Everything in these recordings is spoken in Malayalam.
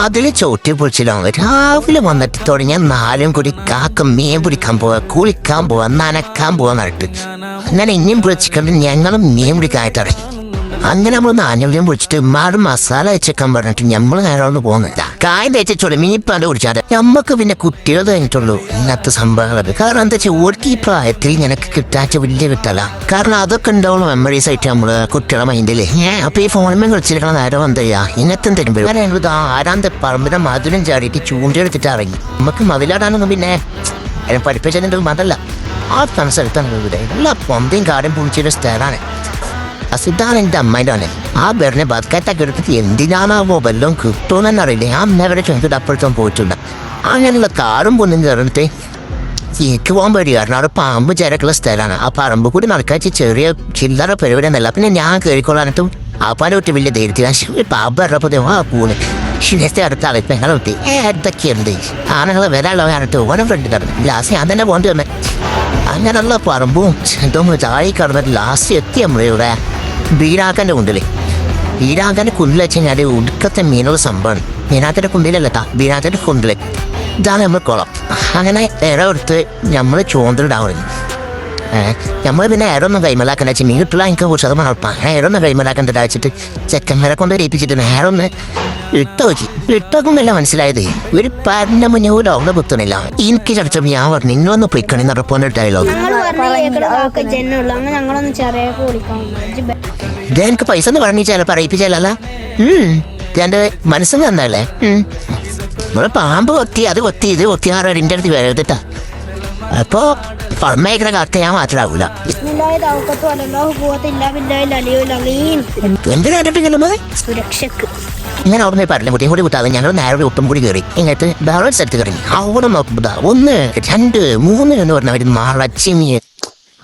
അതിൽ ചോട്ടി പൊളിച്ചില്ല രാവിലെ വന്നിട്ട് തുടങ്ങിയ 4 കൂടി കാക്ക മീൻ പിടിക്കാൻ പോവാ കുളിക്കാൻ പോവാ നനക്കാൻ പോവാന്നിട്ട് അങ്ങനെ ഇനിയും പൊളിച്ചിക്കൊണ്ട് ഞങ്ങളും മീൻ പിടിക്കാനായിട്ടറിയും. അങ്ങനെ നമ്മൾ നാനൂര്യം പൊളിച്ചിട്ട് മാറും മസാല വെച്ചേക്കാൻ പറഞ്ഞിട്ട് നമ്മൾ നേരമൊന്നും പോകുന്നില്ല. കായം തേച്ചിട്ടുള്ളൂ മീനിപ്പാണ്ട് കുടിച്ചാൽ നമ്മക്ക് പിന്നെ കുട്ടികൾ കഴിഞ്ഞിട്ടുള്ളൂ ഇന്നത്തെ സംഭവങ്ങൾ. കാരണം എന്താ വെച്ചാൽ ഓർക്ക് ഈ പ്രായത്തിൽ നിനക്ക് കിട്ടാച്ച വലിയ കിട്ടല. കാരണം അതൊക്കെ ഉണ്ടാവുള്ളൂ മെമ്മറീസ് ആയിട്ട് നമ്മള് കുട്ടികളെ മൈൻഡില്. അപ്പൊ ഈ ഫോണിൽ കളിച്ചിരിക്കണ നേരം എന്താ ചെയ്യാ ഇന്നത്തെ തരുമ്പോൾ ഞങ്ങൾ ആരാന്ത പറമ്പിന്റെ മധുരം ചാടിയിട്ട് ചൂണ്ടെടുത്തിട്ട് ഇറങ്ങി. നമുക്ക് മതിലാടാനൊന്നും പിന്നെ പഠിപ്പിച്ചതിൻ്റെ മതല്ല. ആ സ്ഥലത്താണ് ഇവിടെ എല്ലാ പൊന്തയും കാടും പൊളിച്ചൊരു സ്ഥലമാണ്. അസിതാണ് എൻ്റെ അമ്മേൻ്റെ ആണ്. ആ ബെറിനെ ബക്കറ്റൊക്കെ എടുത്തിട്ട് എന്തിനാണാവോ വല്ലതും കിട്ടുമെന്ന് അറിയില്ല. ഞാൻ നേരെ ചോദിച്ചിട്ട് അപ്പോഴത്തും പോയിട്ടുണ്ട്. അങ്ങനെയുള്ള കാറും പൊന്നും ചേർന്നിട്ട് എനിക്ക് പോകാൻ പേടി. കാരണം അവിടെ പാമ്പ് ചേരക്കുള്ള സ്ഥലമാണ്. ആ പറമ്പ് കൂടി നടക്കാച്ച് ചെറിയ ചില്ലറ പരിപാടി എന്നല്ല. പിന്നെ ഞാൻ കയറിക്കൊള്ളാനിട്ടും ആപ്പാൻ്റെ കുട്ടി വലിയ ധൈര്യത്തിൽ പാമ്പ് ഇറപ്പോ ആ പൂണ് ഷിനത്തെ അടുത്ത ആളെ പെങ്ങളെ കുട്ടി ഏതൊക്കെയുണ്ട് ആണുങ്ങളെ വരാനുള്ള കാലത്ത് ഓരോ ഫ്രണ്ട് കിടന്നു. ലാസ്റ്റ് ഞാൻ തന്നെ പോകേണ്ടി വന്നേ. അങ്ങനെയുള്ള പറമ്പും എന്തോ താഴെ കിടന്നിട്ട് ലാസ്റ്റ് എത്തി നമ്മളിവിടെ ബീരാക്കൻ്റെ കുണ്ടിൽ. ബീരാക്കൻ്റെ കുണ്ടിൽ വെച്ച് കഴിഞ്ഞാൽ ഉടുക്കത്തെ മീനുള്ള സംഭവമാണ്. മീനാക്കൻ്റെ കുണ്ടിലല്ല കേട്ടോ, ബീരാക്കൻ്റെ കുണ്ടിൽ. ഇതാണ് നമ്മൾ കുളം. അങ്ങനെ ഇര എടുത്ത് നമ്മൾ ചൂണ്ടിടാൻ. നമ്മൾ പിന്നെ ഏറൊന്നും കൈമലാക്കണ്ട വെച്ചാൽ മീൻ കിട്ടുള്ള എനിക്ക് കുറച്ച് അത് മണപ്പാ. ഏറൊന്നും കൈമലാക്കണ്ട വെച്ചിട്ട് ചെക്കന്മാരെ കൊണ്ട് ഏൽപ്പിച്ചിട്ട് നേരൊന്ന് ഇട്ടോക്കുമ്പല്ല മനസ്സിലായത് ഒരു പറഞ്ഞ മുന്നേ പോലും അവിടെ കുത്തണില്ല. എനിക്ക് ചടച്ചപ്പോൾ ഞാൻ പറഞ്ഞു നിങ്ങളൊന്ന് പൊയ്ക്കണെന്ന് ഉറപ്പൊന്ന ഡയലോഗ്. ഇത് എനിക്ക് പൈസ ഒന്ന് പറഞ്ഞില്ല പറയിപ്പിച്ചല്ല. എൻ്റെ മനസ്സിന് തന്നല്ലേ. നമ്മള് പാമ്പ് കൊത്തി അത് കൊത്തി ഇത് കൊത്തിയാറിൻ്റെ അടുത്ത് വരത്തിട്ടാ. അപ്പോ പറമ്പേക്കുന്ന കാക്ക ഞാൻ മാത്രമാവൂല. എന്തിനാ സുരക്ഷക്ക് ഇങ്ങനെ അവിടെ നിന്ന് പറഞ്ഞ കുട്ടിയും കൂടി വിട്ടാതെ ഞങ്ങൾ നേരെ ഒട്ടും കൂടി കയറി ഇങ്ങനത്തെ വേറെ സ്ഥലത്ത് കയറി. അവിടെ നോക്കുമ്പോ 1 2 3 എന്ന് പറഞ്ഞ ഒരു മളച്ചിമീ.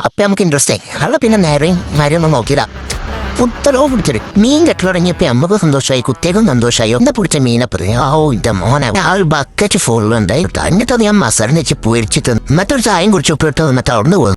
അപ്പൊ നമുക്ക് ഇൻട്രസ്റ്റ് ആയി. അവിടെ പിന്നെ നേരെയും കാര്യമൊന്നും നോക്കിയില്ല. ഉത്തരവ് പിടിച്ചത് മീൻ കെട്ടിറങ്ങിയപ്പോ നമുക്ക് സന്തോഷമായി, കുട്ടികൾക്കും സന്തോഷമായി. എന്താ പിടിച്ച മീനപ്പത് ഇന്റെ മോനെ ആ ഒരു ബക്കറ്റ് ഫുള്ളുണ്ടായി. എന്നിട്ട് അത് ഞാൻ മസാല വെച്ച് പൊരിച്ചിട്ട് എന്നിട്ടൊരു ചായം കുടിച്ചു ഉപ്പിട്ട് എന്നിട്ട് അവിടെ നിന്ന് പോകും.